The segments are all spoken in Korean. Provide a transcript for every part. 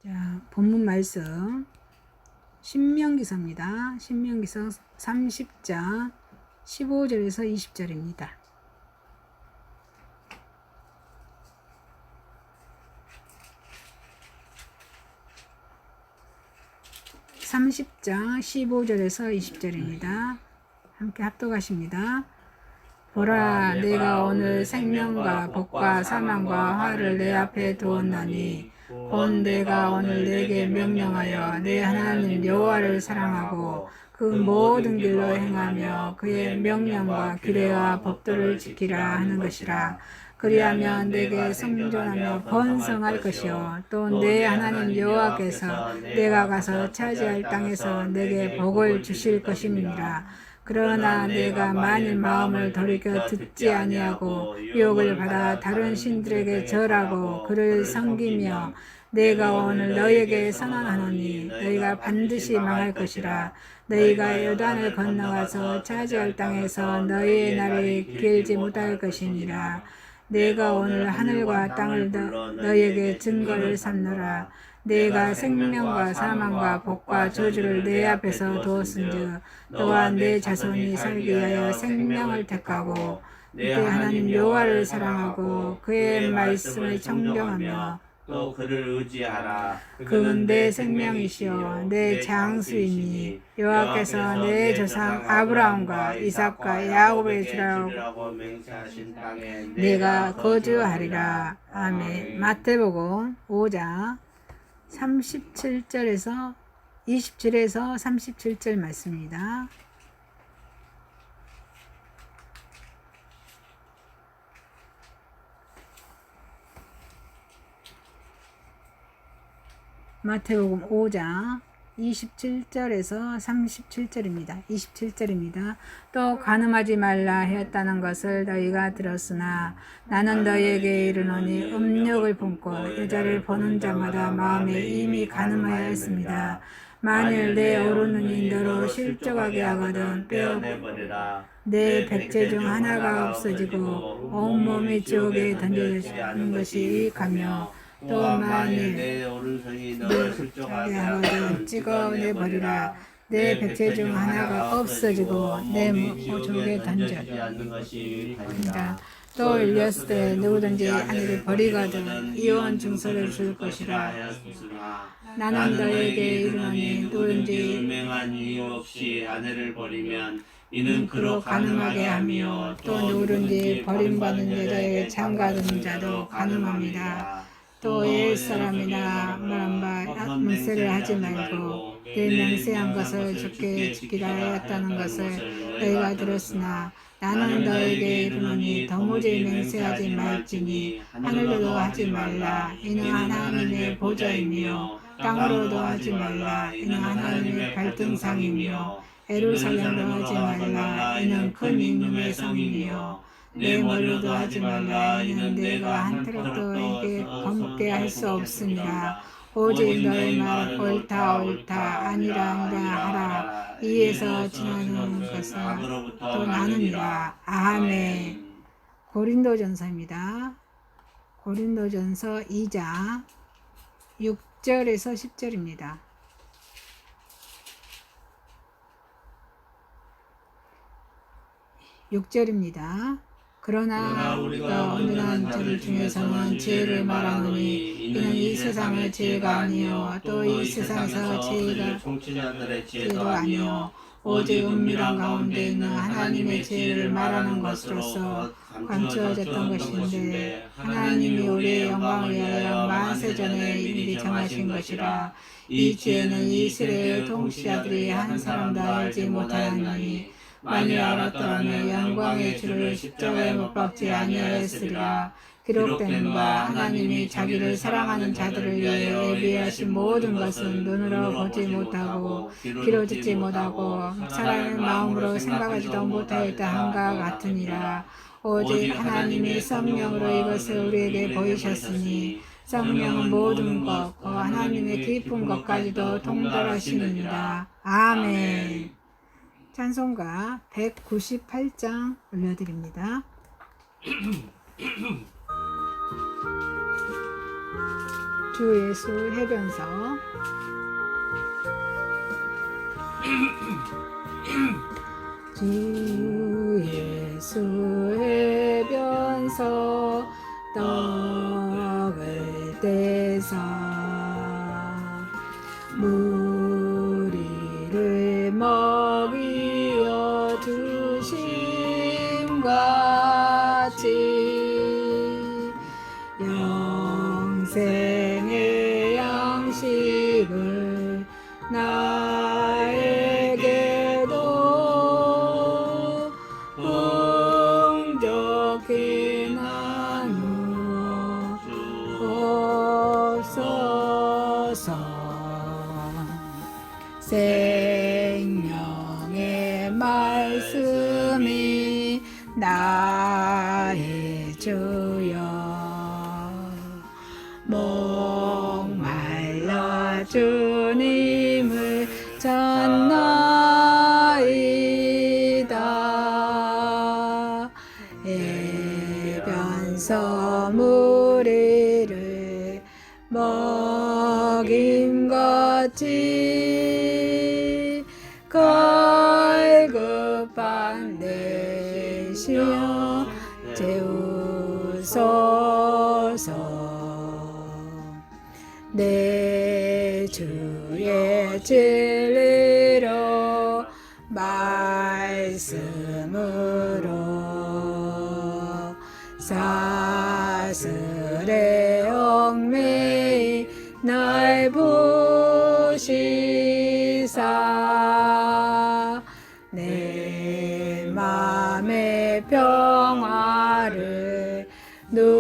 자, 본문 말씀 신명기서입니다. 신명기서 30장 15절에서 20절입니다. (30장) 15절에서 20절입니다. 함께 합독하십니다. 보라, 내가 오늘 생명과 복과 사망과 화를 내 앞에 두었나니 곧 내가 오늘 내게 명령하여 내 하나님 여호와를 사랑하고 그 모든 길로 행하며 그의 명령과 규례와 법도를 지키라 하는 것이라. 그리하면 내게 성존하며 번성할 것이요 또 내 하나님 여호와께서 내가 가서 차지할 땅에서 내게 복을 주실 것임이니라. 그러나 내가 만일 마음을 돌이켜 듣지 아니하고 유혹을 받아 다른 신들에게 절하고 그를 섬기며 내가 오늘 너희에게 선언하노니 너희가 반드시 망할 것이라. 너희가 요단을 건너가서 차지할 땅에서 너희의 날이 길지 못할 것이니라. 내가 오늘 하늘과 땅을 너희에게 증거를 삼노라. 내가 생명과 사망과 복과 저주를 내 앞에서 두었은즉 또한 내 자손이 살기 위하여 생명을 택하고 내 하나님 여호와를 사랑하고 그의 말씀을 청정하며 또 그를 의지하라. 그는 내 생명이시요 내 장수이니 여호와께서 내 조상 아브라함과 이삭과 야곱의 주라고 맹세하신 땅에 내가 거주하리라. 아멘. 마태복음 5장 37절에서 27에서 37절 말씀입니다. 마태복음 5장 27절에서 37절입니다. 27절입니다. 또 간음하지 말라 하였다는 것을 너희가 들었으나 나는 너희에게 이르노니 음욕을 품고 여자를 보는 자마다 마음에 이미 간음하였습니다. 만일 내 오른눈이 너로 실족하게 하거든 빼어내버리라. 내 백제 중 하나가 없어지고 온몸이 지옥에 던져지는 것이 가며 또 만일 내 오른손이 너를 실족하게 하거든 찍어내버리라. 내 백제 중 하나가 없어지고 내 목조에 던져진다. 또 일렸을 때 누구든지 아내를 버리거든 이혼 증서를 줄 것이라. 나는 너에게 이르노니 누구든지 유명한 이유 없이 아내를 버리면 이는 그로 간음하게 하며 또 누구든지 버림받은 여자에게 장가드는 자도 간음합니다. 또 옛사람이나 말한 바 문세를 하지 말고 내 맹세한 것을 주께 지키라 하였다는 것을 너희가 들었으나 나는 너에게 이르노니 도무지 맹세하지 말지니 하늘로도 하지 말라 이는 하나님의 보좌이며 땅으로도 하지 말라 이는 하나님의 발등상이며 예루살렘도 하지 말라 이는 큰 임금의 성이며 내 머리로도 하지 말라 이는 내가 한테라도 너에게 검게 할 수 없으니라. 오직 너의 말 옳다 아니라 하라. 이에서 지나는 것은 또 나느니라. 아멘. 고린도전서입니다. 고린도전서 2장 6절에서 10절입니다. 6절입니다. 그러나 우리가 온전한 자들 중에서는 지혜를 말하노니 이는 이 세상의 지혜가 아니요 또 이 세상에서 지혜가 통치자들의 지혜도 아니요 오직 은밀한 가운데 있는 하나님의 지혜를 말하는 것으로서 감추어졌던 것인데 하나님이 우리의 영광을 위하여 만세전에 이미 정하신 것이라. 이 지혜는 이 세대의 통치자들이 한 사람도 알지 못하였나니 만일 알았더라면 영광의 주를 십자가에 못 박지 아니하였으리라. 기록된 바 하나님이 자기를 사랑하는 자들을 위해 예비하신 모든 것은 눈으로 보지 못하고 귀로 듣지 못하고 사람의 마음으로 생각하지도 못하였다 한가 같으니라. 오직 하나님이 성령으로 이것을 우리에게 보이셨으니 성령은 모든 것 그 하나님의 깊은 것까지도 통달하시느니라. 아멘. 찬송가 198장 올려드립니다. 주 예수 해변서. 주 예수 해변서 떡을 떼서 무리를 먹이어 주심같이 영생의 양식을 나에게도 풍족히 나누어 주옵소서. 생명의 말씀이 나의 주여 목말라 주님을 찾나이다. 해변서 무리를 먹임같이 갈급한 내 시여 채우소서. 내 주의 진리로 말씀으로 사슬의 얽매이 날 부시사 내 맘의 평화를 누리도록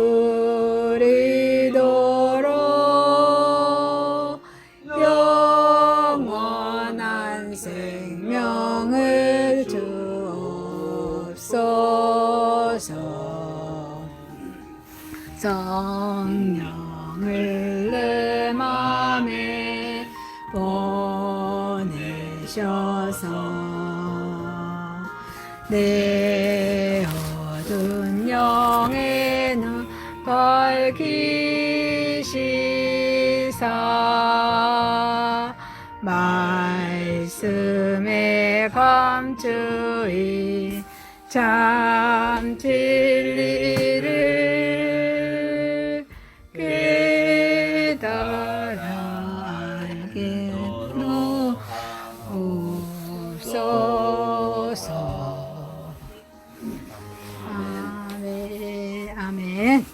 영원한 생명을 주옵소서. 성령을 내 맘에 보내셔서 내 어두운 영에는 밝히시사 말씀에 감추인 참 진리를 깨달아 알게 하옵소서. 아멘. 아멘.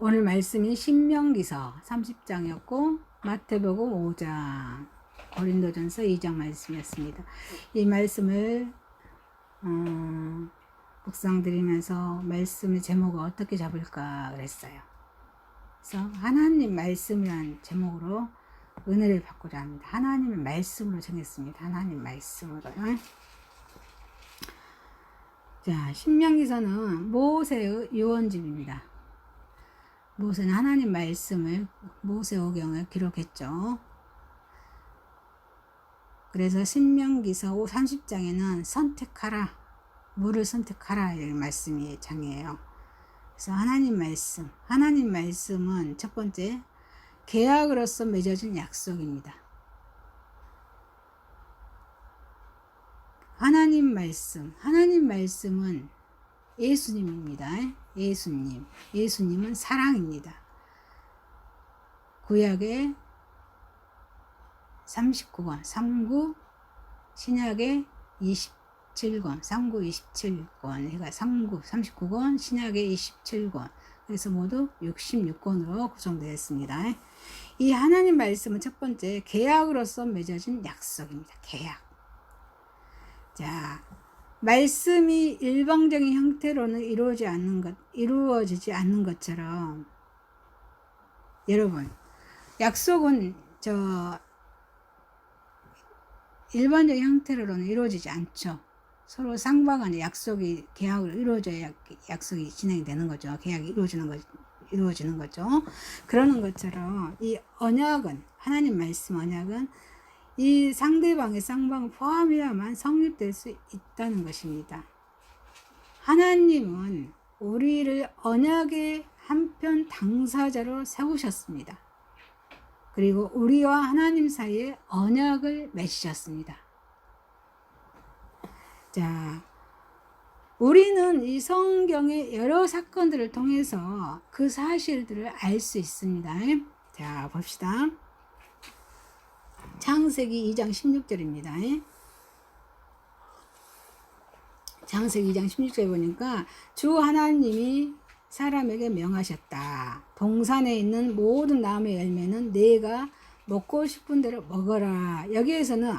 오늘 말씀이 신명기서 30장이었고 마태복음 5장, 고린도전서 2장 말씀이었습니다. 이 말씀을 묵상드리면서 말씀의 제목을 어떻게 잡을까 그랬어요. 그래서 하나님 말씀이란 제목으로 은혜를 받고자 합니다. 하나님의 말씀으로 정했습니다. 하나님 말씀으로요. 자, 신명기서는 모세의 유언집입니다. 모세는 하나님 말씀을 모세오경을 기록했죠. 그래서 신명기서 30장에는 선택하라, 무를 선택하라 이 말씀이 장이에요. 그래서 하나님 말씀은 첫 번째 계약으로서 맺어진 약속입니다. 하나님 말씀은 예수님입니다. 예수님은 사랑입니다. 구약의 39권, 39, 신약의 27권, 39, 27권, 해가 39권, 신약의 27권, 그래서 모두 66권으로 구성되어 있습니다. 이 하나님 말씀은 첫 번째 계약으로서 맺어진 약속입니다. 계약. 자, 말씀이 일방적인 형태로는 이루어지지 않는 것처럼, 여러분, 약속은 일반적인 형태로는 이루어지지 않죠. 서로 상방간에 계약을 이루어져야 약속이 진행이 되는 거죠. 계약이 이루어지는 거죠. 그러는 것처럼 이 언약은, 하나님 말씀 언약은 이 상대방의 쌍방을 포함해야만 성립될 수 있다는 것입니다. 하나님은 우리를 언약의 한편 당사자로 세우셨습니다. 그리고 우리와 하나님 사이에 언약을 맺으셨습니다. 자, 우리는 이 성경의 여러 사건들을 통해서 그 사실들을 알 수 있습니다. 자, 봅시다. 창세기 2장 16절입니다. 창세기 2장 16절에 보니까 주 하나님이 사람에게 명하셨다. 동산에 있는 모든 나무의 열매는 네가 먹고 싶은 대로 먹어라. 여기에서는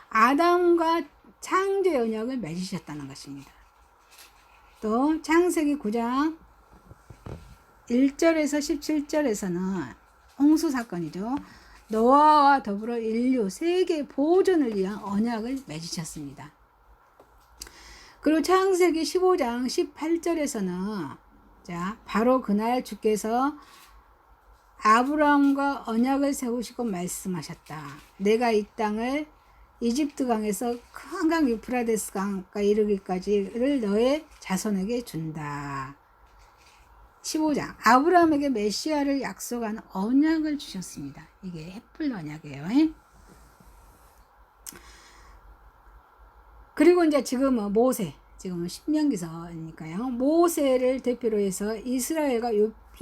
아담과 창조의 언약을 맺으셨다는 것입니다. 또 창세기 9장 1절에서 17절에서는 홍수 사건이죠. 노아와 더불어 인류 세계 보존을 위한 언약을 맺으셨습니다. 그리고 창세기 15장 18절에서는 자, 바로 그날 주께서 아브라함과 언약을 세우시고 말씀하셨다. 내가 이 땅을 이집트 강에서 큰 강 유프라데스 강가 이르기까지를 너의 자손에게 준다. 15장 아브라함에게 메시아를 약속하는 언약을 주셨습니다. 이게 햇불 언약이에요. 그리고 이제 지금은 모세, 지금은 신명기서니까요. 모세를 대표로 해서 이스라엘과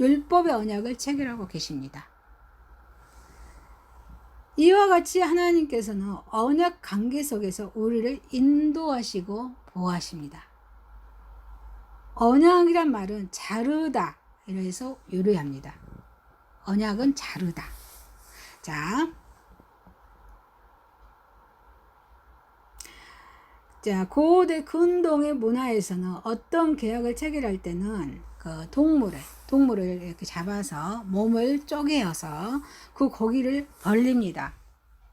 율법의 언약을 체결하고 계십니다. 이와 같이 하나님께서는 언약 관계 속에서 우리를 인도하시고 보호하십니다. 언약이란 말은 자르다 이래서 유래합니다. 언약은 자르다. 자, 고대 근동의 문화에서는 어떤 계약을 체결할 때는 그 동물을 이렇게 잡아서 몸을 쪼개어서 그 고기를 벌립니다.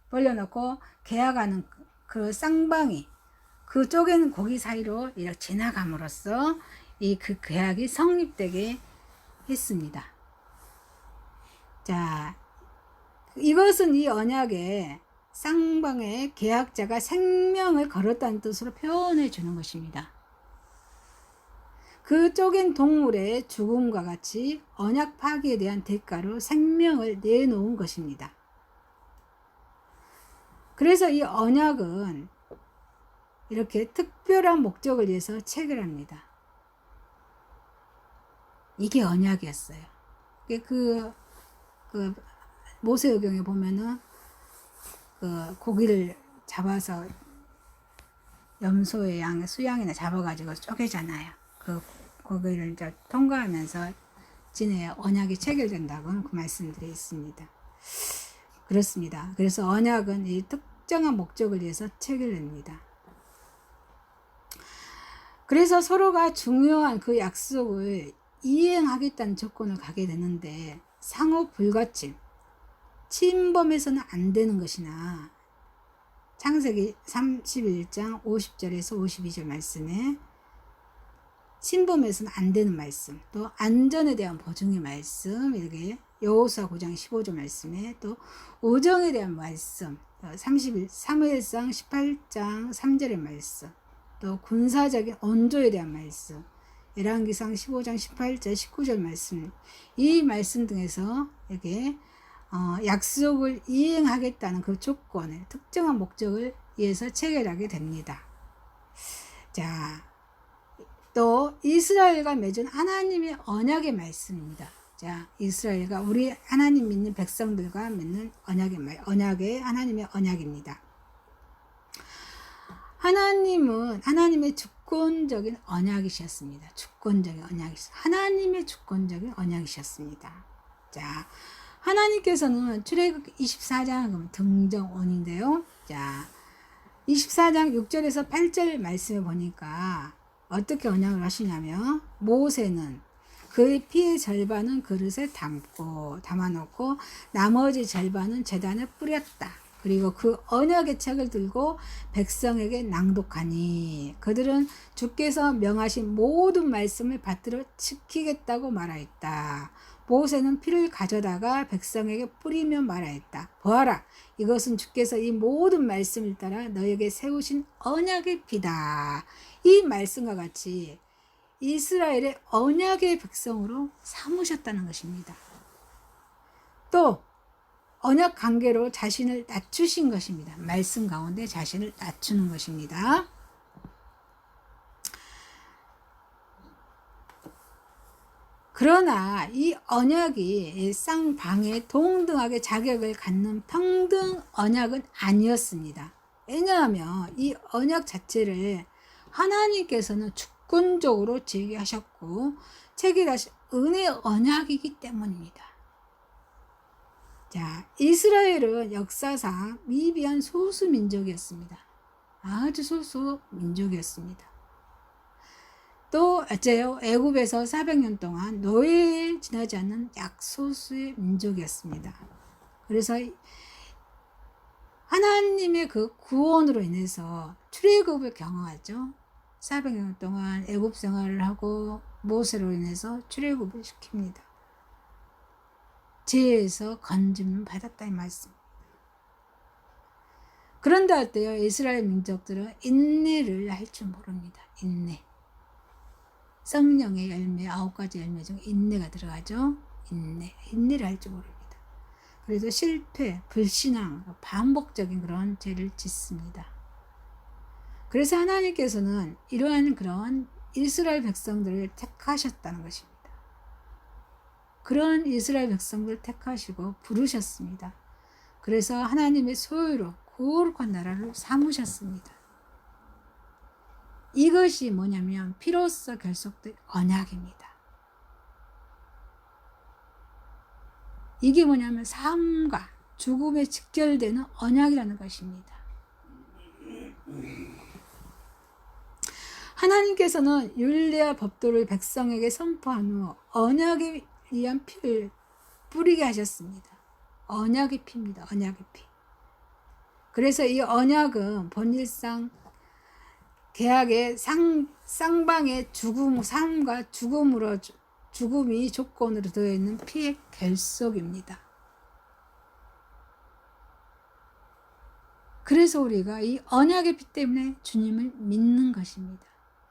벌려놓고 계약하는 그 쌍방이 그 쪼개는 고기 사이로 이렇게 지나감으로써 그 계약이 성립되게 했습니다. 자, 이것은 이 언약에 쌍방의 계약자가 생명을 걸었다는 뜻으로 표현해 주는 것입니다. 그 쪼갠 동물의 죽음과 같이 언약 파기에 대한 대가로 생명을 내놓은 것입니다. 그래서 이 언약은 이렇게 특별한 목적을 위해서 체결합니다. 이게 언약이었어요. 그 모세오경에 보면은 그 고기를 잡아서 염소의 수양이나 잡아가지고 쪼개잖아요. 그 고기를 이제 통과하면서 진의 언약이 체결된다고 그 말씀들이 있습니다. 그렇습니다. 그래서 언약은 이 특정한 목적을 위해서 체결됩니다. 그래서 서로가 중요한 그 약속을 이행하겠다는 조건을 가게 되는데 상호 불가침, 침범해서는 안 되는 것이나 창세기 31장 50절에서 52절 말씀에 침범해서는 안 되는 말씀, 또 안전에 대한 보증의 말씀, 이렇게 여호수아 9장 15절 말씀에 또 우정에 대한 말씀, 사무엘상 18장 3절의 말씀, 또 군사적인 온조에 대한 말씀, 열왕기상 15장 18절 19절 말씀, 이 말씀 등에서 이렇게 약속을 이행하겠다는 그 조건을 특정한 목적을 위해서 체결하게 됩니다. 자, 또 이스라엘과 맺은 하나님의 언약의 말씀입니다. 자, 이스라엘과 우리 하나님 믿는 백성들과 맺는 언약의 하나님의 언약입니다. 하나님은 하나님의 주권적인 언약이셨습니다. 하나님의 주권적인 언약이셨습니다. 자, 하나님께서는 출애굽 24장 등정원인데요. 자, 24장 6절에서 8절 말씀을 보니까 어떻게 언약을 하시냐면 모세는 그의 피의 절반은 그릇에 담아놓고 나머지 절반은 제단에 뿌렸다. 그리고 그 언약의 책을 들고 백성에게 낭독하니 그들은 주께서 명하신 모든 말씀을 받들어 지키겠다고 말하였다. 모세는 피를 가져다가 백성에게 뿌리며 말하였다. 보아라, 이것은 주께서 이 모든 말씀을 따라 너에게 세우신 언약의 피다. 이 말씀과 같이 이스라엘의 언약의 백성으로 삼으셨다는 것입니다. 또 언약 관계로 자신을 낮추신 것입니다. 말씀 가운데 자신을 낮추는 것입니다. 그러나 이 언약이 쌍방에 동등하게 자격을 갖는 평등 언약은 아니었습니다. 왜냐하면 이 언약 자체를 하나님께서는 주권적으로 제기하셨고 체결하신 은혜 언약이기 때문입니다. 자, 이스라엘은 역사상 미비한 소수 민족이었습니다. 아주 소수 민족이었습니다. 또 어째요? 애굽에서 400년 동안 노예에 지나지 않는 약소수의 민족이었습니다. 그래서 하나님의 그 구원으로 인해서 출애굽을 경험하죠. 400년 동안 애굽 생활을 하고 모세로 인해서 출애굽을 시킵니다. 죄에서 건짐을 받았다 이 말씀입니다. 그런데 어때요? 이스라엘 민족들은 인내를 할 줄 모릅니다. 인내. 성령의 열매 9가지 열매 중 인내가 들어가죠. 인내를 할 줄 모릅니다. 그래서 실패, 불신앙, 반복적인 그런 죄를 짓습니다. 그래서 하나님께서는 이러한 그런 이스라엘 백성들을 택하셨다는 것입니다. 그런 이스라엘 백성들을 택하시고 부르셨습니다. 그래서 하나님의 소유로 거룩한 나라를 삼으셨습니다. 이것이 뭐냐면 피로써 결속된 언약입니다. 이게 뭐냐면 삶과 죽음에 직결되는 언약이라는 것입니다. 하나님께서는 율례와 법도를 백성에게 선포한 후 언약에 의한 피를 뿌리게 하셨습니다. 언약의 피입니다. 언약의 피. 그래서 이 언약은 본질상 계약의 쌍방의 죽음, 삶과 죽음이 조건으로 되어 있는 피의 결속입니다. 그래서 우리가 이 언약의 피 때문에 주님을 믿는 것입니다.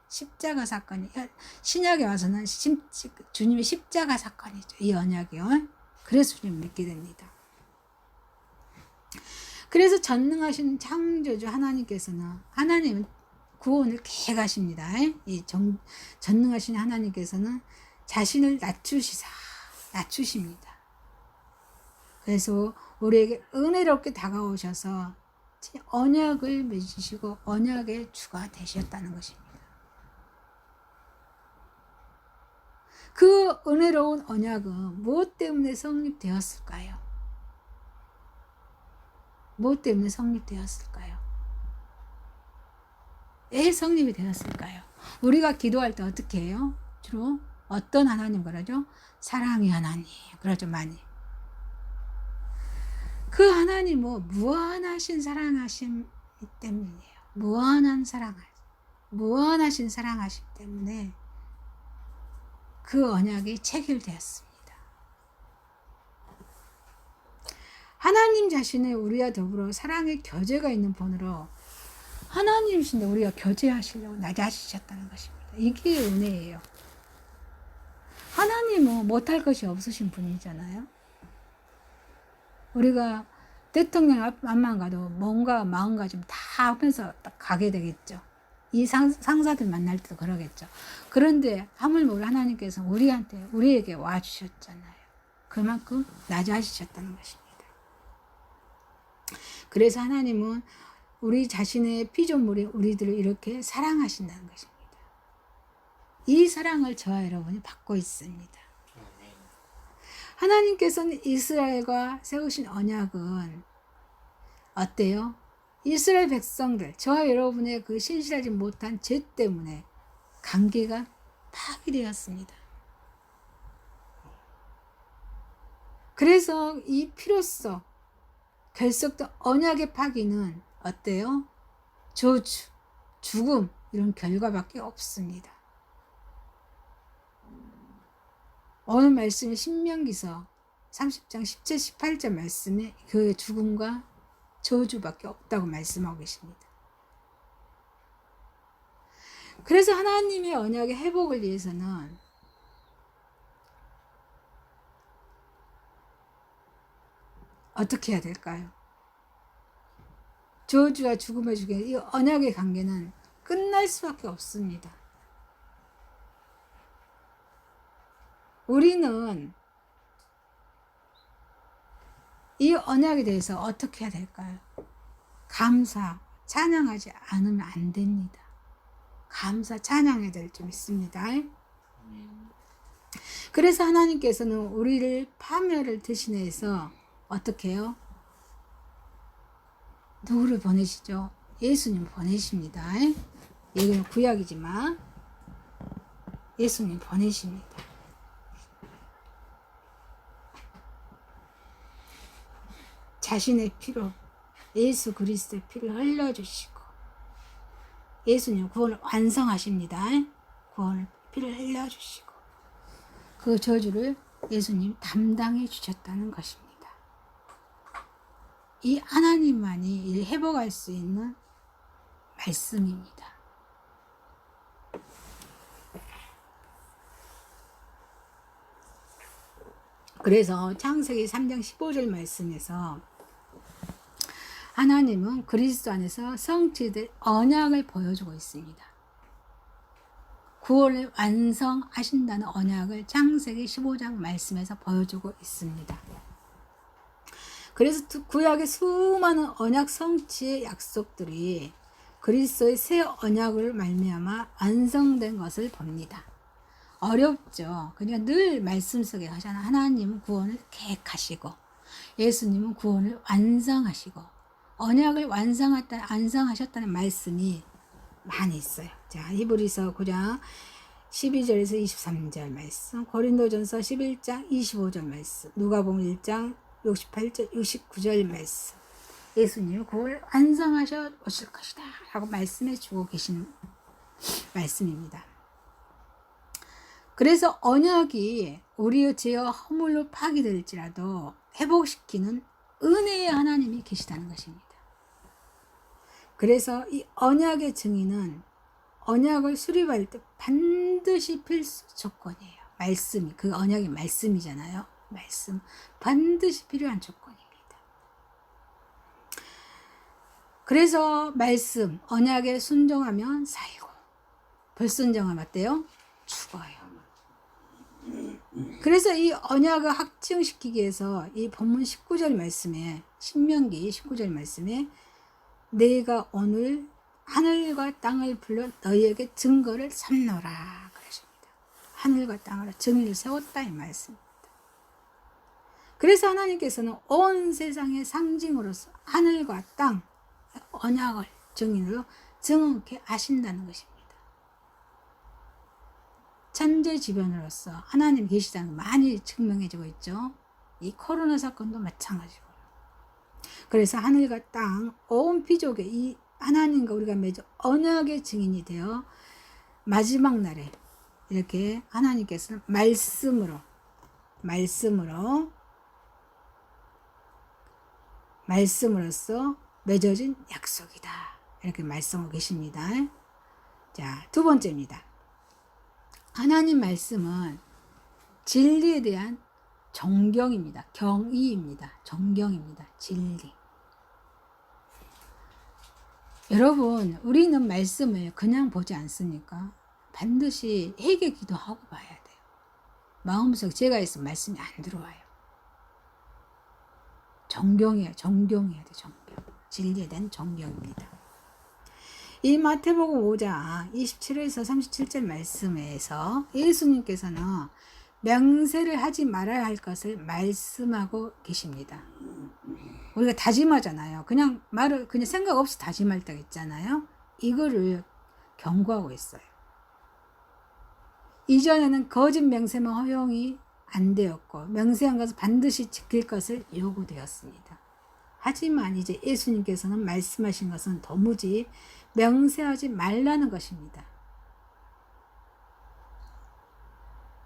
십자가 사건이 신약에 와서는 주님의 십자가 사건이죠. 이 언약이요. 그래서 주님을 믿게 됩니다. 그래서 전능하신 창조주 하나님께서는 하나님은 구원을 계획하십니다. 이 전능하신 하나님께서는 자신을 낮추십니다. 그래서 우리에게 은혜롭게 다가오셔서 언약을 맺으시고 언약의 주가 되셨다는 것입니다. 그 은혜로운 언약은 무엇 때문에 성립되었을까요? 무엇 때문에 성립되었을까요? 왜 성립이 되었을까요? 우리가 기도할 때 어떻게 해요? 주로 어떤 하나님 그러죠? 사랑의 하나님 그러죠 많이. 그 하나님은 무한하신 사랑하심 때문이에요. 무한하신 사랑하심 때문에 그 언약이 체결되었습니다. 하나님 자신의 우리와 더불어 사랑의 교제가 있는 분으로 하나님이신데 우리가 교제하시려고 낮아지셨다는 것입니다. 이게 은혜예요. 하나님은 못할 것이 없으신 분이잖아요. 우리가 대통령 앞만 가도 뭔가 마음가짐 다 하면서 딱 가게 되겠죠. 이 상사들 만날 때도 그러겠죠. 그런데 하물며 우리 하나님께서 우리에게 와주셨잖아요. 그만큼 낮아지셨다는 것입니다. 그래서 하나님은 우리 자신의 피조물이 우리들을 이렇게 사랑하신다는 것입니다. 이 사랑을 저와 여러분이 받고 있습니다. 하나님께서는 이스라엘과 세우신 언약은 어때요? 이스라엘 백성들, 저와 여러분의 그 신실하지 못한 죄 때문에 관계가 파괴되었습니다. 그래서 이 피로써 결속된 언약의 파기는 어때요? 저주, 죽음 이런 결과밖에 없습니다. 오늘 말씀이 신명기서 30장 17, 18절 말씀에 그 죽음과 저주밖에 없다고 말씀하고 계십니다. 그래서 하나님의 언약의 회복을 위해서는 어떻게 해야 될까요? 저주와 죽음의 주계, 이 언약의 관계는 끝날 수밖에 없습니다. 우리는 이 언약에 대해서 어떻게 해야 될까요? 감사, 찬양하지 않으면 안 됩니다. 감사, 찬양해야 될 점 있습니다. 그래서 하나님께서는 우리를 파멸을 대신해서 어떻게 해요? 누구를 보내시죠? 예수님 보내십니다. 여기는 구약이지만 예수님 보내십니다. 자신의 피로 예수 그리스도의 피를 흘려주시고 예수님 구원을 완성하십니다. 구원을 피를 흘려주시고 그 저주를 예수님 담당해 주셨다는 것입니다. 이 하나님만이 이를 회복할 수 있는 말씀입니다. 그래서 창세기 3장 15절 말씀에서 하나님은 그리스도 안에서 성취될 언약을 보여주고 있습니다. 구원을 완성하신다는 언약을 창세기 15장 말씀에서 보여주고 있습니다. 그래서 구약의 수많은 언약 성취의 약속들이 그리스도의 새 언약을 말미암아 완성된 것을 봅니다. 어렵죠. 그러니까 늘 말씀 속에 하잖아. 하나님은 구원을 계획하시고 예수님은 구원을 완성하시고 언약을 완성하셨다는 말씀이 많이 있어요. 자, 히브리서 9장 12절에서 23절 말씀, 고린도전서 11장 25절 말씀, 누가복음 1장 68절 69절 말씀. 예수님이 구원을 완성하셔 오실 것이다 라고 말씀해 주고 계신 말씀입니다. 그래서 언약이 우리의 죄와 허물로 파괴될지라도 회복시키는 은혜의 하나님이 계시다는 것입니다. 그래서 이 언약의 증인은 언약을 수립할 때 반드시 필수 조건이에요. 말씀이, 그 언약이 말씀이잖아요. 말씀, 반드시 필요한 조건입니다. 그래서 말씀, 언약에 순종하면 살고 불순종하면 어때요? 죽어요. 그래서 이 언약을 확증시키기 위해서 이 본문 19절 말씀에, 신명기 19절 말씀에 내가 오늘 하늘과 땅을 불러 너희에게 증거를 삼노라 그러십니다. 하늘과 땅으로 증인을 세웠다 이 말씀입니다. 그래서 하나님께서는 온 세상의 상징으로서 하늘과 땅 언약을 증인으로 증언케 하신다는 것입니다. 천재지변으로서 하나님 계시다는 거 많이 증명해지고 있죠. 이 코로나 사건도 마찬가지고. 그래서 하늘과 땅, 온 피족의 이 하나님과 우리가 맺은 언약의 증인이 되어 마지막 날에 이렇게 하나님께서는 말씀으로써 맺어진 약속이다. 이렇게 말씀하고 계십니다. 자, 두 번째입니다. 하나님 말씀은 진리에 대한 정경입니다. 경의입니다. 정경입니다. 진리. 여러분, 우리는 말씀을 그냥 보지 않습니까? 반드시 회개 기도하고 봐야 돼요. 마음속 죄가 있으면 말씀이 안 들어와요. 정경해야 돼, 정경. 진리에 대한 정경입니다. 이 마태복음 5장 27에서 37절 말씀에서 예수님께서는 명세를 하지 말아야 할 것을 말씀하고 계십니다. 우리가 다짐하잖아요. 그냥 생각 없이 다짐할 때가 있잖아요. 이거를 경고하고 있어요. 이전에는 거짓 명세만 허용이 안 되었고 명세한 것을 반드시 지킬 것을 요구되었습니다. 하지만 이제 예수님께서는 말씀하신 것은 도무지 명세하지 말라는 것입니다.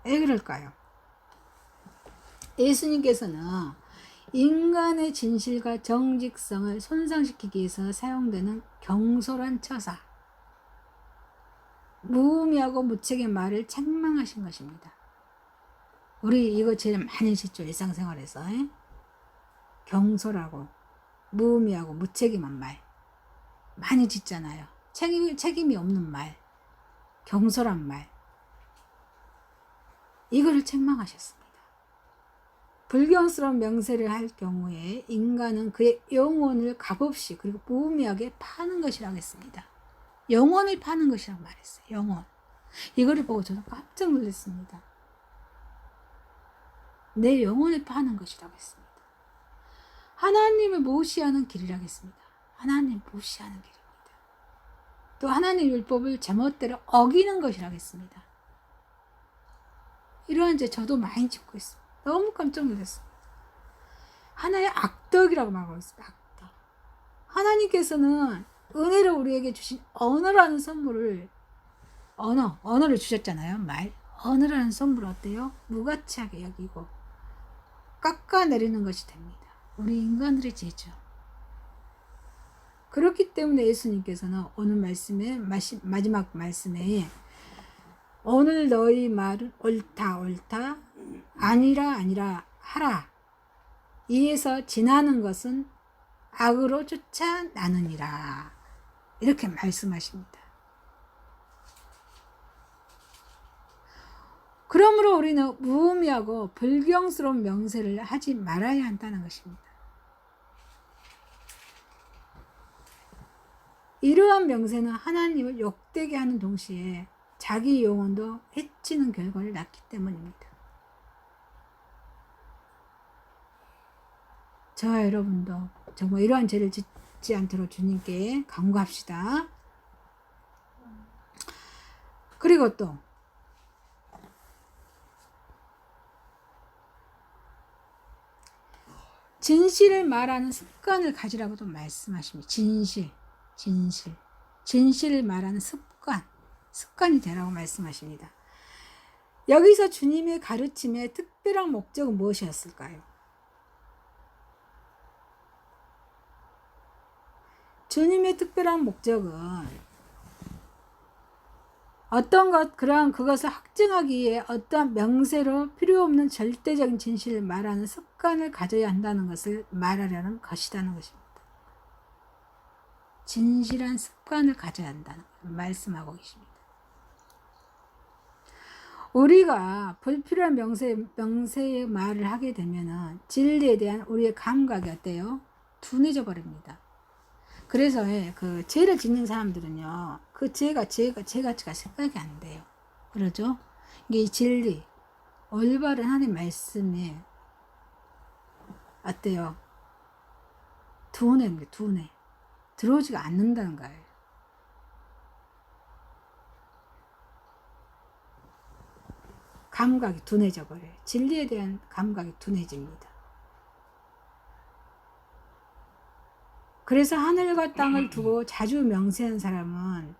왜 그럴까요? 예수님께서는 인간의 진실과 정직성을 손상시키기 위해서 사용되는 경솔한 처사, 무의미하고 무책의 말을 책망하신 것입니다. 우리 이거 제일 많이 짓죠. 일상생활에서. 경솔하고 무의미하고 무책임한 말 많이 짓잖아요. 책임이 없는 말, 경솔한 말, 이거를 책망하셨습니다. 불경스러운 명세를 할 경우에 인간은 그의 영혼을 값없이 그리고 무의미하게 파는 것이라고 했습니다. 영혼을 파는 것이라고 말했어요. 영혼. 이거를 보고 저는 깜짝 놀랐습니다. 내 영혼을 파는 것이라고 했습니다. 하나님을 무시하는 길이라고 했습니다. 하나님 무시하는 길입니다. 또 하나님 율법을 제멋대로 어기는 것이라고 했습니다. 이러한 제 저도 많이 짓고 있습니다. 너무 깜짝 놀랐습니다. 하나의 악덕이라고 말하고 있습니다. 악덕. 하나님께서는 은혜로 우리에게 주신 언어라는 선물을 언어를 주셨잖아요. 언어라는 선물 어때요? 무가치하게 여기고 깎아내리는 것이 됩니다. 우리 인간들의 죄죠. 그렇기 때문에 예수님께서는 오늘 말씀에 마지막 말씀에 오늘 너희 말은 옳다 아니라 하라. 이에서 지나는 것은 악으로 쫓아나느니라. 이렇게 말씀하십니다. 그러므로 우리는 무의미하고 불경스러운 명세를 하지 말아야 한다는 것입니다. 이러한 명세는 하나님을 욕되게 하는 동시에 자기 영혼도 해치는 결과를 낳기 때문입니다. 저와 여러분도 정말 이러한 죄를 짓지 않도록 주님께 간구합시다. 그리고 또 진실을 말하는 습관을 가지라고도 말씀하십니다. 진실을 말하는 습관이 되라고 말씀하십니다. 여기서 주님의 가르침의 특별한 목적은 무엇이었을까요? 주님의 특별한 목적은 그것을 확증하기 위해 어떠한 명세로 필요 없는 절대적인 진실을 말하는 습관을 가져야 한다는 것을 말하려는 것이라는 것입니다. 진실한 습관을 가져야 한다는 것을 말씀하고 계십니다. 우리가 불필요한 명세의 말을 하게 되면은 진리에 대한 우리의 감각이 어때요? 둔해져 버립니다. 그래서 그 죄를 짓는 사람들은요, 그 죄 가치가 생각이 안 돼요. 그러죠? 이게 진리, 올바른 하나님 말씀에 어때요? 둔해. 들어오지가 않는다는 거예요. 감각이 둔해져 버려요. 진리에 대한 감각이 둔해집니다. 그래서 하늘과 땅을 두고 자주 명세한 사람은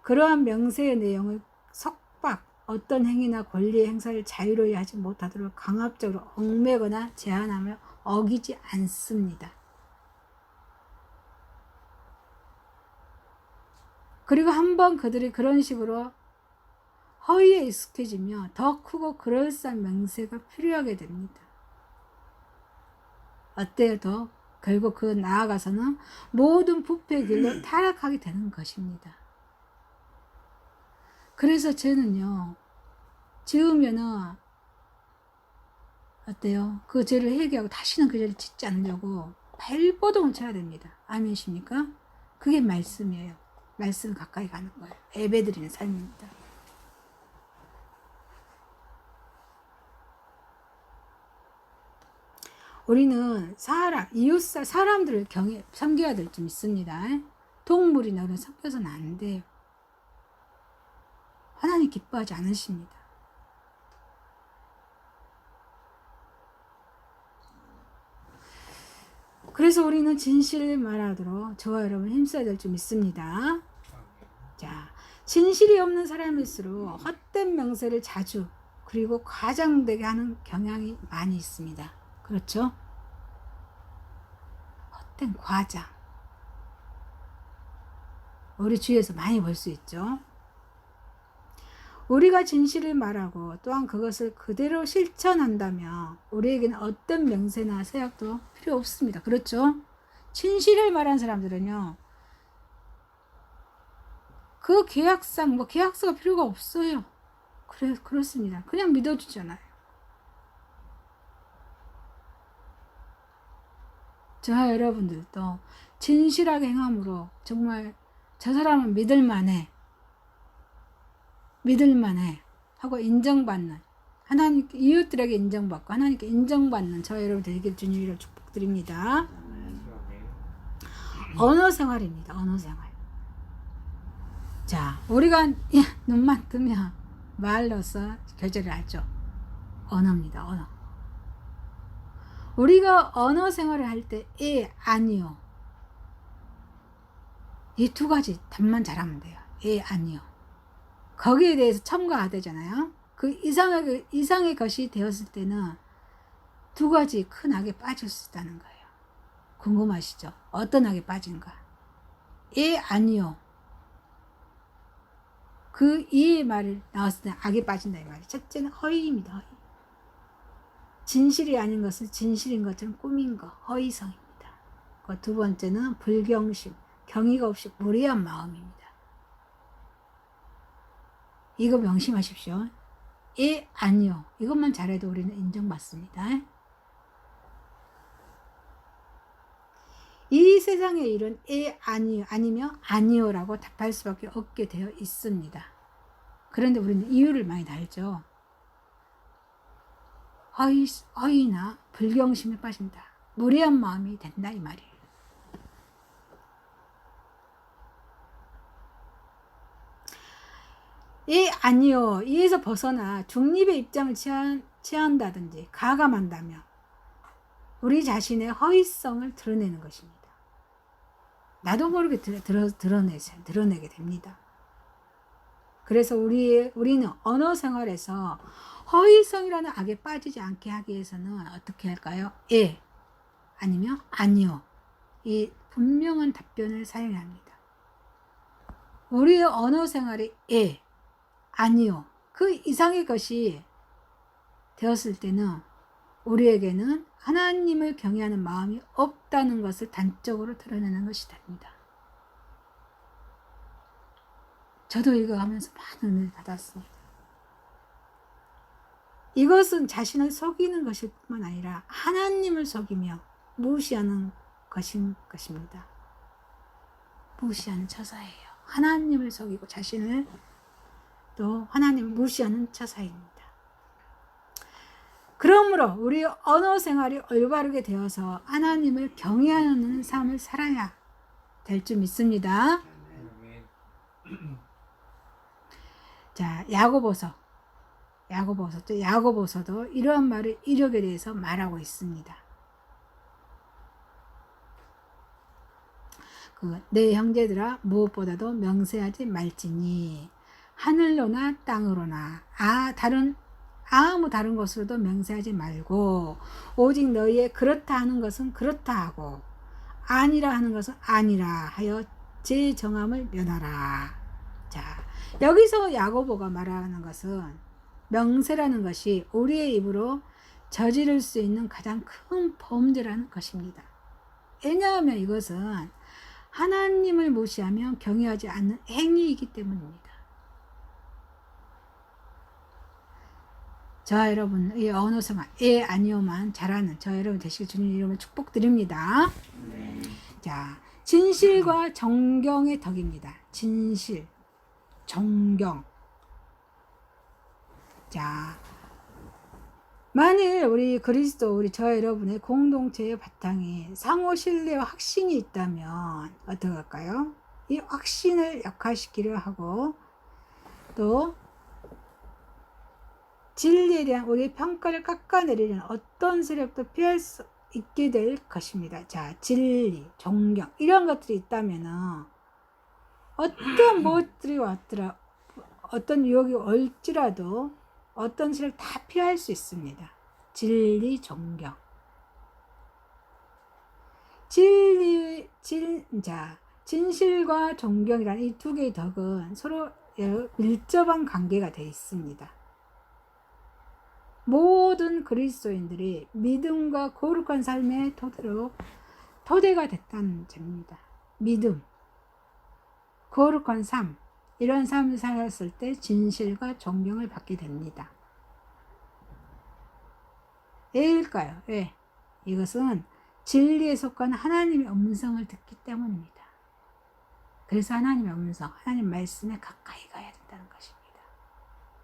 그러한 명세의 내용을 속박, 어떤 행위나 권리의 행사를 자유로이 하지 못하도록 강압적으로 얽매거나 제한하며 어기지 않습니다. 그리고 한번 그들이 그런 식으로 허위에 익숙해지며 더 크고 그럴싸한 명세가 필요하게 됩니다. 어때요? 결국 그 나아가서는 모든 부패의 길로 타락하게 되는 것입니다. 그래서 저는요, 지으면은 어때요? 그 죄를 회개하고 다시는 그 죄를 짓지 않으려고 발버둥을 쳐야 됩니다. 아멘이십니까? 그게 말씀이에요. 말씀 가까이 가는 거예요. 예배드리는 삶입니다. 우리는 사람들을 섬겨야 될 좀 있습니다. 동물이나 이런 섬겨서는 안 돼요. 하나님 기뻐하지 않으십니다. 그래서 우리는 진실을 말하도록 저와 여러분 힘써야 될 좀 있습니다. 자, 진실이 없는 사람일수록 헛된 명세를 자주 그리고 과장되게 하는 경향이 많이 있습니다. 그렇죠? 헛된 과장. 우리 주위에서 많이 볼 수 있죠. 우리가 진실을 말하고 또한 그것을 그대로 실천한다면 우리에게는 어떤 명세나 서약도 필요 없습니다. 그렇죠? 진실을 말한 사람들은요, 그 계약상 뭐 계약서가 필요가 없어요. 그렇습니다. 그냥 믿어주잖아요. 저 여러분들도 진실하게 행함으로 정말 저 사람은 믿을만해 하고 인정받는, 하나님 이웃들에게 인정받고 하나님께 인정받는 저 여러분 되길 주님이라 축복드립니다. 언어 생활입니다. 언어 생활. 자, 우리가 눈만 뜨면 말로서 결제를 하죠. 언어입니다. 언어. 우리가 언어 생활을 할 때 아니요. 이 두 가지 답만 잘하면 돼요. 아니요. 거기에 대해서 첨가가 되잖아요. 그 이상의 것이 되었을 때는 두 가지 큰 악에 빠질 수 있다는 거예요. 궁금하시죠? 어떤 악에 빠진가? 아니요. 그 이의 말을 나왔을 때 악에 빠진다 이 말이에요. 첫째는 허위입니다. 허위. 진실이 아닌 것을 진실인 것처럼 꾸민 것, 허위성입니다. 두 번째는 불경심, 경의가 없이 무례한 마음입니다. 이거 명심하십시오. 아니요. 이것만 잘해도 우리는 인정받습니다. 이 세상의 일은 아니요, 아니며 아니요라고 답할 수밖에 없게 되어 있습니다. 그런데 우리는 이유를 많이 달죠. 허위나 불경심에 빠진다. 무례한 마음이 된다 이 말이에요. 아니요. 이에서 벗어나 중립의 입장을 취한다든지 가감한다면 우리 자신의 허위성을 드러내는 것입니다. 나도 모르게 드러내게 됩니다. 그래서 우리는 언어 생활에서 허위성이라는 악에 빠지지 않게 하기 위해서는 어떻게 할까요? 아니면 아니요. 이 분명한 답변을 사용해야 합니다. 우리의 언어 생활이 아니요. 그 이상의 것이 되었을 때는 우리에게는 하나님을 경외하는 마음이 없다는 것을 단적으로 드러내는 것이 됩니다. 저도 이거 하면서 많은 은혜를 받았습니다. 이것은 자신을 속이는 것일 뿐만 아니라 하나님을 속이며 무시하는 것입니다. 무시하는 처사예요. 하나님을 속이고 자신을 또 하나님을 무시하는 처사입니다. 그러므로 우리 언어 생활이 올바르게 되어서 하나님을 경외하는 삶을 살아야 될 줄 믿습니다. 자, 야고보서도 이러한 말을 이력에 대해서 말하고 있습니다. 내 형제들아 무엇보다도 명세하지 말지니 하늘로나 땅으로나 아무 다른 것으로도 명세하지 말고 오직 너희의 그렇다 하는 것은 그렇다 하고 아니라 하는 것은 아니라 하여 제 정함을 면하라. 자, 여기서 야고보가 말하는 것은 명세라는 것이 우리의 입으로 저지를 수 있는 가장 큰 범죄라는 것입니다. 왜냐하면 이것은 하나님을 무시하며 경외하지 않는 행위이기 때문입니다. 저 여러분, 이 언어 생활, 아니요만 잘하는 저 여러분 되시길 주님 이름으로 축복드립니다. 자, 진실과 정경의 덕입니다. 진실, 정경. 자, 만일 우리 저 여러분의 공동체의 바탕에 상호 신뢰와 확신이 있다면 어떻게 할까요? 이 확신을 약화시키려 하고 또 진리에 대한 우리의 평가를 깎아내리는 어떤 세력도 피할 수 있게 될 것입니다. 자, 진리, 존경 이런 것들이 있다면 어떤 무엇들이 왔더라, 어떤 유혹이 올지라도 어떤 세력 다 피할 수 있습니다. 진리, 존경. 진실과 존경이라는 이 두 개의 덕은 서로 밀접한 관계가 되어 있습니다. 모든 그리스도인들이 믿음과 거룩한 삶의 토대가 됐다는 점입니다. 믿음, 거룩한 삶, 이런 삶을 살았을 때 진실과 존경을 받게 됩니다. 왜일까요? 왜? 이것은 진리에 속한 하나님의 음성을 듣기 때문입니다. 그래서 하나님의 음성, 하나님 말씀에 가까이 가야 된다는 것입니다.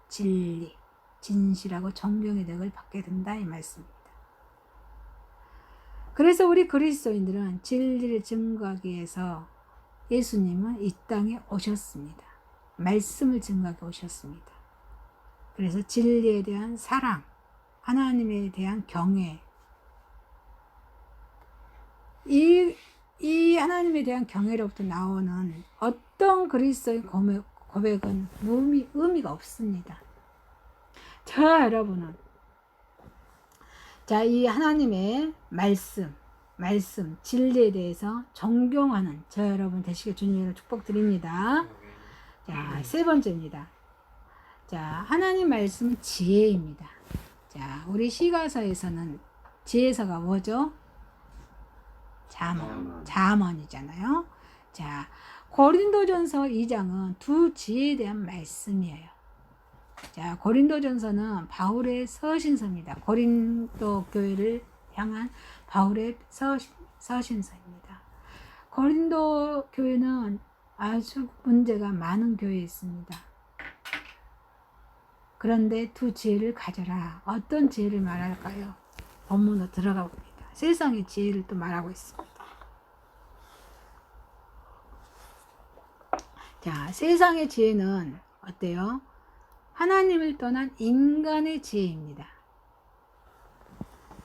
진리, 진실하고 존경의 덕을 받게 된다 이 말씀입니다. 그래서 우리 그리스도인들은 진리를 증거하기 위해서 예수님은 이 땅에 오셨습니다. 말씀을 증거하기 오셨습니다. 그래서 진리에 대한 사랑, 하나님에 대한 경외, 이 하나님에 대한 경외로부터 나오는 어떤 그리스도의 고백은 의미가 없습니다. 자, 여러분은 이 하나님의 말씀, 진리에 대해서 존경하는 저 여러분 되시길 주님으로 축복드립니다. 자, 세 번째입니다. 자, 하나님 말씀은 지혜입니다. 자, 우리 시가서에서는 지혜서가 뭐죠? 잠언이잖아요. 자, 고린도전서 2장은 두 지혜에 대한 말씀이에요. 자, 고린도전서는 바울의 서신서입니다. 고린도 교회를 향한 바울의 서신서입니다. 고린도 교회는 아주 문제가 많은 교회에 있습니다. 그런데 두 지혜를 가져라. 어떤 지혜를 말할까요? 본문으로 들어가 봅니다. 세상의 지혜를 또 말하고 있습니다. 자, 세상의 지혜는 어때요? 하나님을 떠난 인간의 지혜입니다.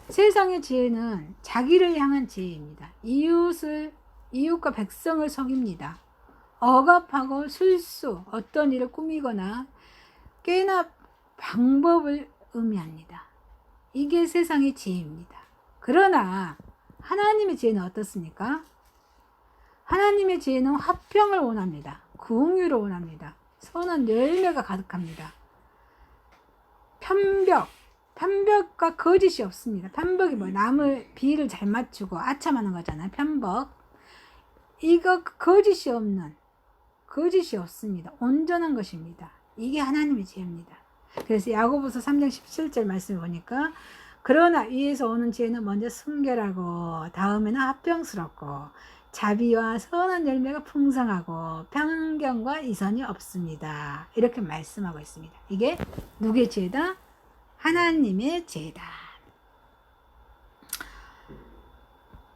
세상의 지혜는 자기를 향한 지혜입니다. 이웃과 백성을 속입니다. 억압하고 술수, 어떤 일을 꾸미거나 꽤나 방법을 의미합니다. 이게 세상의 지혜입니다. 그러나 하나님의 지혜는 어떻습니까? 하나님의 지혜는 화평을 원합니다. 긍휼을 원합니다. 선한 열매가 가득합니다. 편벽과 거짓이 없습니다. 편벽이 뭐 남을 비를 잘 맞추고 아첨하는 거잖아요. 편벽. 이거 거짓이 없습니다. 온전한 것입니다. 이게 하나님의 지혜입니다. 그래서 야고보서 3장 17절 말씀을 보니까 그러나 위에서 오는 지혜는 먼저 순결하고 다음에는 화평스럽고 자비와 선한 열매가 풍성하고 편견과 이선이 없습니다. 이렇게 말씀하고 있습니다. 이게 누구의 지혜다? 하나님의 지혜다.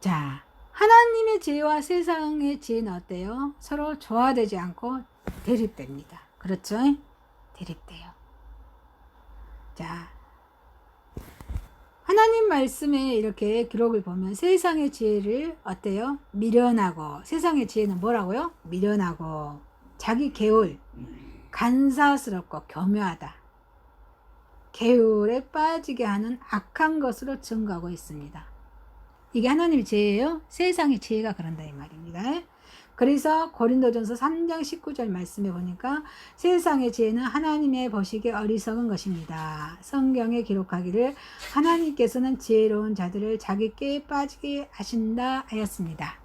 자, 하나님의 지혜와 세상의 지혜는 어때요? 서로 조화되지 않고 대립됩니다. 그렇죠? 대립돼요. 자, 하나님 말씀에 이렇게 기록을 보면 세상의 지혜를 어때요? 미련하고, 세상의 지혜는 뭐라고요? 미련하고, 자기 계울, 간사스럽고 교묘하다. 계율에 빠지게 하는 악한 것으로 증거하고 있습니다. 이게 하나님의 지혜예요? 세상의 지혜가 그런다 이 말입니다. 그래서 고린도전서 3장 19절 말씀에 보니까 세상의 지혜는 하나님의 보시기에 어리석은 것입니다. 성경에 기록하기를 하나님께서는 지혜로운 자들을 자기 꾀에 빠지게 하신다 하였습니다.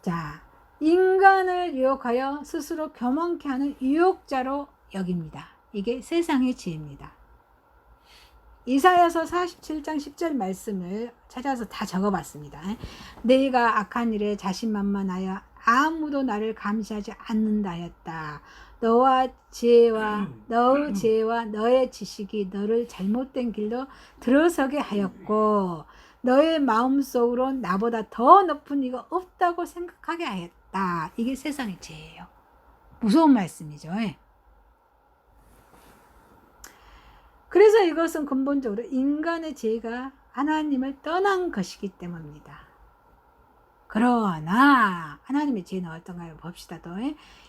자, 인간을 유혹하여 스스로 교만케 하는 유혹자로 여깁니다. 이게 세상의 지혜입니다. 이사야서 47장 10절 말씀을 찾아서 다 적어봤습니다. 내가 악한 일에 자신만만하여 아무도 나를 감시하지 않는다 하였다. 너의 지혜와 너의 지식이 너를 잘못된 길로 들어서게 하였고 너의 마음속으로 나보다 더 높은 이가 없다고 생각하게 하였다. 이게 세상의 지혜예요. 무서운 말씀이죠. 그래서 이것은 근본적으로 인간의 지혜가 하나님을 떠난 것이기 때문입니다. 그러나 하나님의 지혜는 어떤가요? 봅시다. 또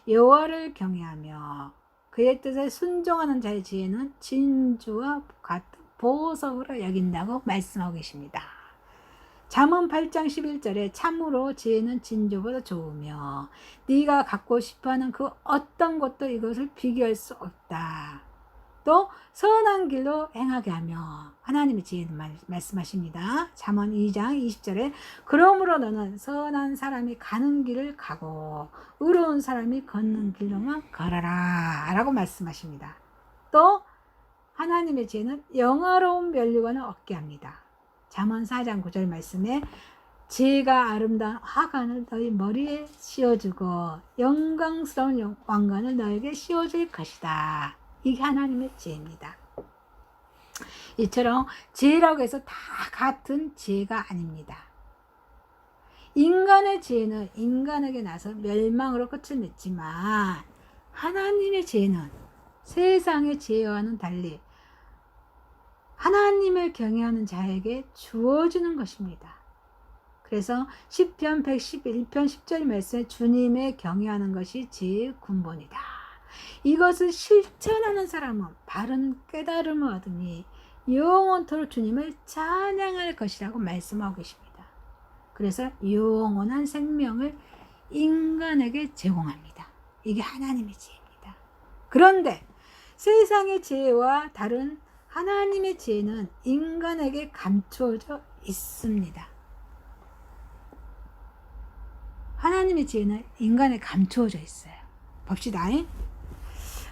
여호와를 경외하며 그의 뜻에 순종하는 자의 지혜는 진주와 같은 보석으로 여긴다고 말씀하고 계십니다. 잠언 8장 11절에 참으로 지혜는 진주보다 좋으며 네가 갖고 싶어하는 그 어떤 것도 이것을 비교할 수 없다. 또 선한 길로 행하게 하며 하나님의 지혜는 말씀하십니다. 잠언 2장 20절에 그러므로 너는 선한 사람이 가는 길을 가고 의로운 사람이 걷는 길로만 걸어라 라고 말씀하십니다. 또 하나님의 지혜는 영화로운 면류관을 얻게 합니다. 잠언 4장 9절 말씀에 지혜가 아름다운 화관을 너희 머리에 씌워주고 영광스러운 왕관을 너에게 씌워줄 것이다. 이게 하나님의 지혜입니다. 이처럼 지혜라고 해서 다 같은 지혜가 아닙니다. 인간의 지혜는 인간에게 나서 멸망으로 끝을 맺지만 하나님의 지혜는 세상의 지혜와는 달리 하나님을 경외하는 자에게 주어지는 것입니다. 그래서 시편 111편 10절 말씀에 주님의 경외하는 것이 지혜의 근본이다. 이것을 실천하는 사람은 바른 깨달음을 얻으니 영원토록 주님을 찬양할 것이라고 말씀하고 계십니다. 그래서 영원한 생명을 인간에게 제공합니다. 이게 하나님의 지혜입니다. 그런데 세상의 지혜와 다른 하나님의 지혜는 인간에게 감추어져 있습니다. 하나님의 지혜는 인간에 감추어져 있어요. 봅시다.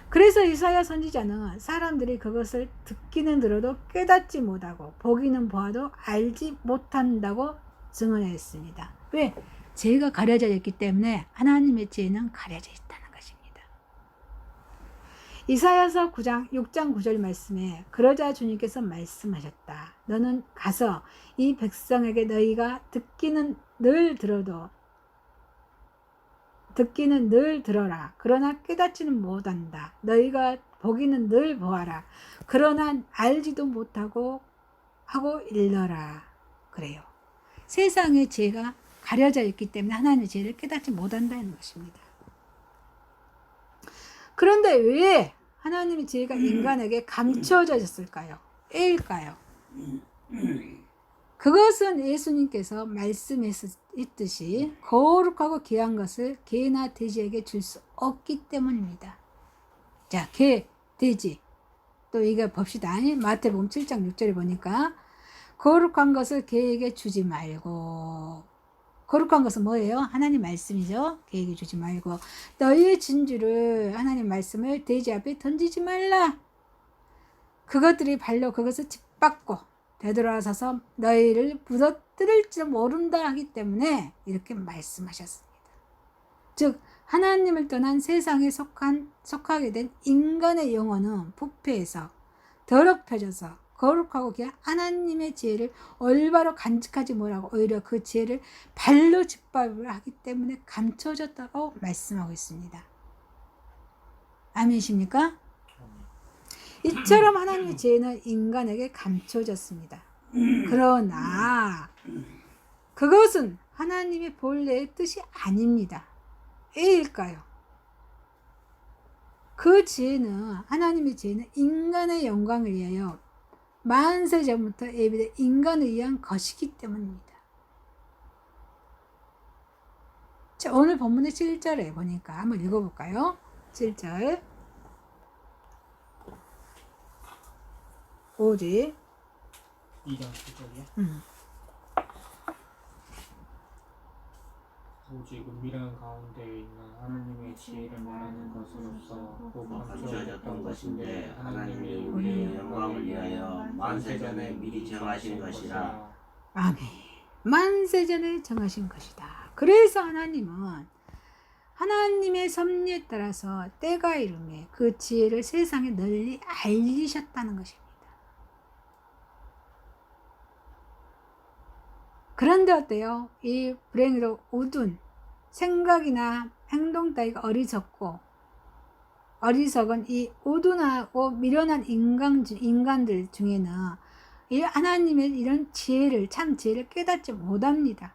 그래서 이사야 선지자는 사람들이 그것을 듣기는 들어도 깨닫지 못하고 보기는 보아도 알지 못한다고 증언했습니다. 왜? 지혜가 가려져 있기 때문에 하나님의 지혜는 가려져 있다는 것입니다. 이사야서 6장 9절 말씀에 그러자 주님께서 말씀하셨다. 너는 가서 이 백성에게 너희가 듣기는 늘 들어라. 그러나 깨닫지는 못한다. 너희가 보기는 늘 보아라. 그러나 알지도 못하고 하고 일러라. 그래요. 세상의 지혜가 가려져 있기 때문에 하나님의 지혜를 깨닫지 못한다는 것입니다. 그런데 왜 하나님의 지혜가 인간에게 감춰져 있을까요? 왜일까요? 그것은 예수님께서 말씀했듯이 거룩하고 귀한 것을 개나 돼지에게 줄 수 없기 때문입니다. 자, 개, 돼지. 또 이거 봅시다. 마태복음 7장 6절에 보니까 거룩한 것을 개에게 주지 말고, 거룩한 것은 뭐예요? 하나님 말씀이죠. 개에게 주지 말고 너희의 진주를, 하나님 말씀을 돼지 앞에 던지지 말라. 그것들이 발로 그것을 짓밟고 되돌아서서 너희를 부서뜨릴지 모른다 하기 때문에 이렇게 말씀하셨습니다. 즉 하나님을 떠난 세상에 속하게 된 인간의 영혼은 부패해서 더럽혀져서 거룩하고 그냥 하나님의 지혜를 올바로 간직하지 못하고 오히려 그 지혜를 발로 짓밟으려 하기 때문에 감춰졌다고 말씀하고 있습니다. 아멘이십니까? 이처럼 하나님의 지혜는 인간에게 감춰졌습니다. 그러나 그것은 하나님의 본래의 뜻이 아닙니다. 왜일까요? 그 지혜는, 하나님의 지혜는 인간의 영광을 위하여 만세 전부터 예비된 인간을 위한 것이기 때문입니다. 자, 오늘 본문의 7절에 보니까 한번 읽어볼까요? 7절. 오직 2장 7절이요? 오직 은밀한 가운데 있는 하나님의 지혜를 말하는 것으로서 곧 감춰졌던 것인데 하나님이 우리의 영광을 위하여 만세전에 미리 정하신 것이라. 아멘. 만세전에 정하신 것이다. 그래서 하나님은 하나님의 섭리에 따라서 때가 이름에 그 지혜를 세상에 널리 알리셨다는 것입니다. 그런데 어때요? 이 불행히도 우둔 생각이나 행동 따위가 어리석은 이 우둔하고 미련한 인간들 중에는 이 하나님의 이런 지혜를, 참 지혜를 깨닫지 못합니다.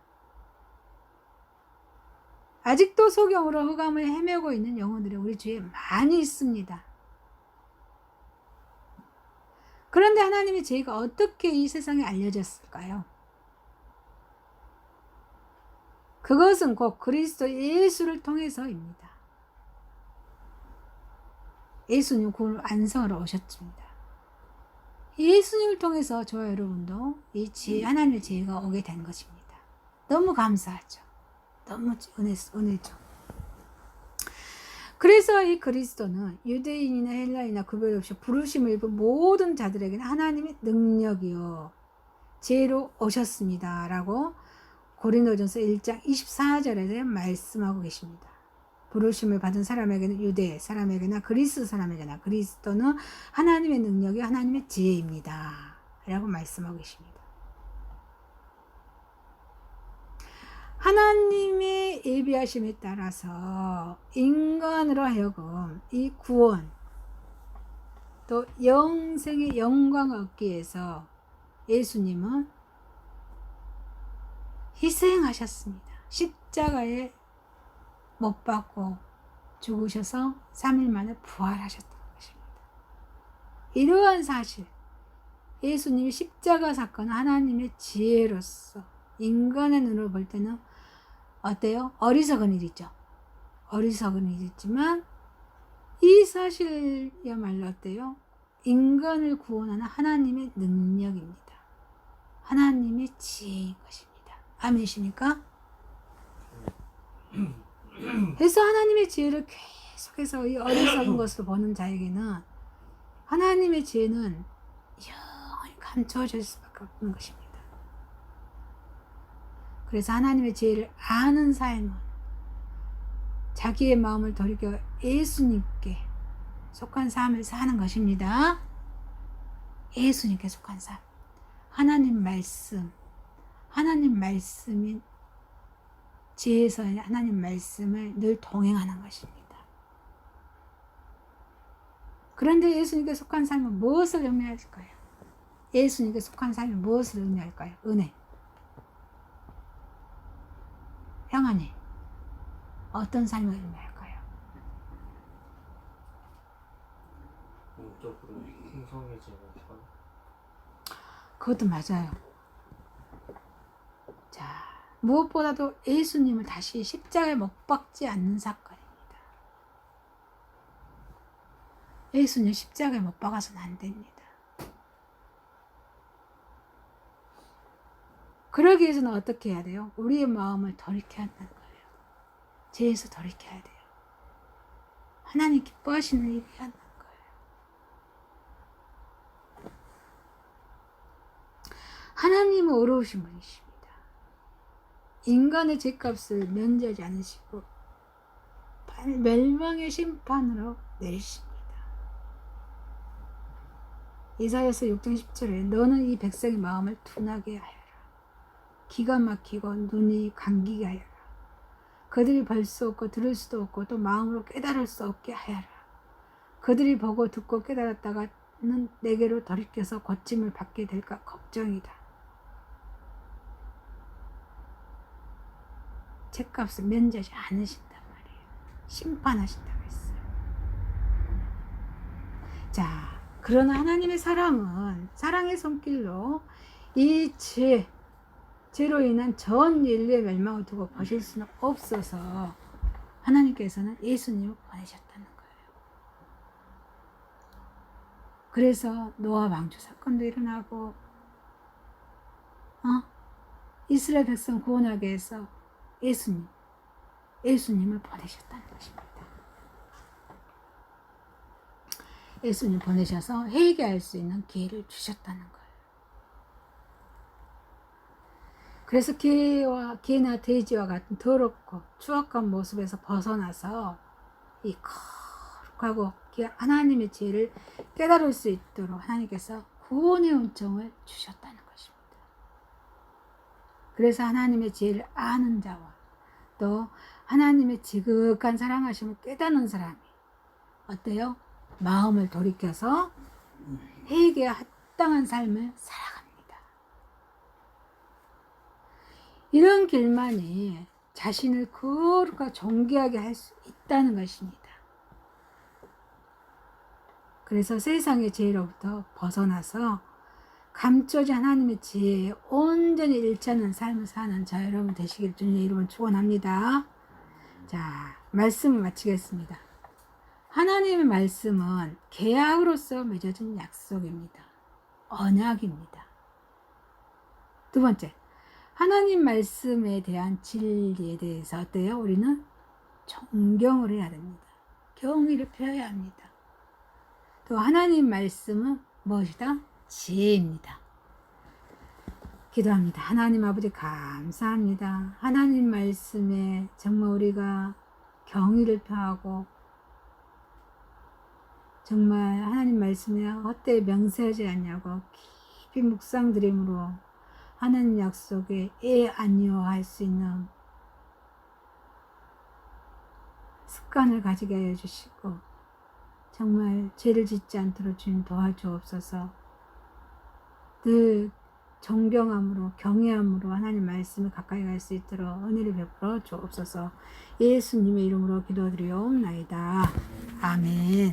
아직도 소경으로 흑암을 헤매고 있는 영혼들이 우리 주위에 많이 있습니다. 그런데 하나님의 지혜가 어떻게 이 세상에 알려졌을까요? 그것은 곧 그리스도 예수를 통해서입니다. 예수님 구원 완성하러 오셨습니다. 예수님을 통해서 저와 여러분도 이 지혜, 하나님의 지혜가 오게 된 것입니다. 너무 감사하죠. 너무 은혜죠. 그래서 이 그리스도는 유대인이나 헬라인이나 구별 없이 부르심을 입은 모든 자들에게는 하나님의 능력이요 지혜로 오셨습니다. 라고 고린도전서 1장 24절에 말씀하고 계십니다. 부르심을 받은 사람에게는 유대 사람에게나 그리스 사람에게나 그리스도는 하나님의 능력이 하나님의 지혜입니다. 라고 말씀하고 계십니다. 하나님의 예비하심에 따라서 인간으로 하여금 이 구원 또 영생의 영광을 얻기 위해서 예수님은 희생하셨습니다. 십자가에 못 박고 죽으셔서 3일 만에 부활하셨던 것입니다. 이러한 사실, 예수님의 십자가 사건은 하나님의 지혜로서 인간의 눈으로 볼 때는 어때요? 어리석은 일이죠. 어리석은 일이지만 이 사실이야말로 어때요? 인간을 구원하는 하나님의 능력입니다. 하나님의 지혜인 것입니다. 아멘이십니까? 그래서 하나님의 지혜를 계속해서 이 어리석은 것으로 보는 자에게는 하나님의 지혜는 영원히 감춰질 수밖에 없는 것입니다. 그래서 하나님의 지혜를 아는 삶은 자기의 마음을 돌이켜 예수님께 속한 삶을 사는 것입니다. 예수님께 속한 삶. 하나님 말씀인 지혜에서의 하나님 말씀을 늘 동행하는 것입니다. 그런데 예수님께 속한 삶은 무엇을 의미할까요? 예수님께 속한 삶은 무엇을 의미할까요? 은혜. 평안이 어떤 삶을 의미할까요? 영적으로 풍성해지는 삶. 그것도 맞아요. 자, 무엇보다도 예수님을 다시 십자가에 못 박지 않는 사건입니다. 예수님 십자가에 못 박아서는 안 됩니다. 그러기 위해서는 어떻게 해야 돼요? 우리의 마음을 돌이켜야 한다는 거예요. 죄에서 돌이켜야 돼요. 하나님 기뻐하시는 일이 한다는 거예요. 하나님은 어려우신 분이십니다. 인간의 죄값을 면제하지 않으시고 멸망의 심판으로 내리십니다. 이사야서 6장 10절에 너는 이 백성의 마음을 둔하게 하여라. 기가 막히고 눈이 감기게 하여라. 그들이 볼 수 없고 들을 수도 없고 또 마음으로 깨달을 수 없게 하여라. 그들이 보고 듣고 깨달았다가는 내게로 돌이켜서 고침을 받게 될까 걱정이다. 죄값을 면제하지 않으신단 말이에요. 심판하신다고 했어요. 자, 그러나 하나님의 사랑은 사랑의 손길로 이 죄로 인한 전 인류의 멸망을 두고 보실 수는 없어서 하나님께서는 예수님을 보내셨다는 거예요. 그래서 노아 방주 사건도 일어나고 이스라엘 백성 구원하기 위해서 예수님을 보내셨다는 것입니다. 예수님 보내셔서 회개할 수 있는 기회를 주셨다는 거예요. 그래서 개나 돼지와 같은 더럽고 추악한 모습에서 벗어나서 이 거룩하고 하나님의 지혜를 깨달을 수 있도록 하나님께서 구원의 은총을 주셨다는 것입니다. 그래서 하나님의 지혜를 아는 자와 또 하나님의 지극한 사랑하심을 깨닫는 사람이 어때요? 마음을 돌이켜서 회개에 합당한 삶을 살아갑니다. 이런 길만이 자신을 거룩하고 존귀하게 할 수 있다는 것입니다. 그래서 세상의 죄로부터 벗어나서 감춰진 하나님의 지혜에 온전히 일치하는 삶을 사는 자 여러분 되시길 주님의 이름으로 축원합니다. 자, 말씀을 마치겠습니다. 하나님의 말씀은 계약으로서 맺어진 약속입니다. 언약입니다. 두 번째, 하나님 말씀에 대한 진리에 대해서 어때요? 우리는 존경을 해야 됩니다. 경의를 표해야 합니다. 또 하나님 말씀은 무엇이다? 지혜입니다. 기도합니다. 하나님 아버지 감사합니다. 하나님 말씀에 정말 우리가 경의를 표하고 정말 하나님 말씀에 헛되이 명세하지 않냐고 깊이 묵상드림으로 하나님 약속에 안니어할 수 있는 습관을 가지게 하여 주시고 정말 죄를 짓지 않도록 주님 도와주옵소서. 늘 존경함으로 경외함으로 하나님 말씀을 가까이 갈 수 있도록 은혜를 베풀어 주옵소서. 예수님의 이름으로 기도드리옵나이다. 아멘.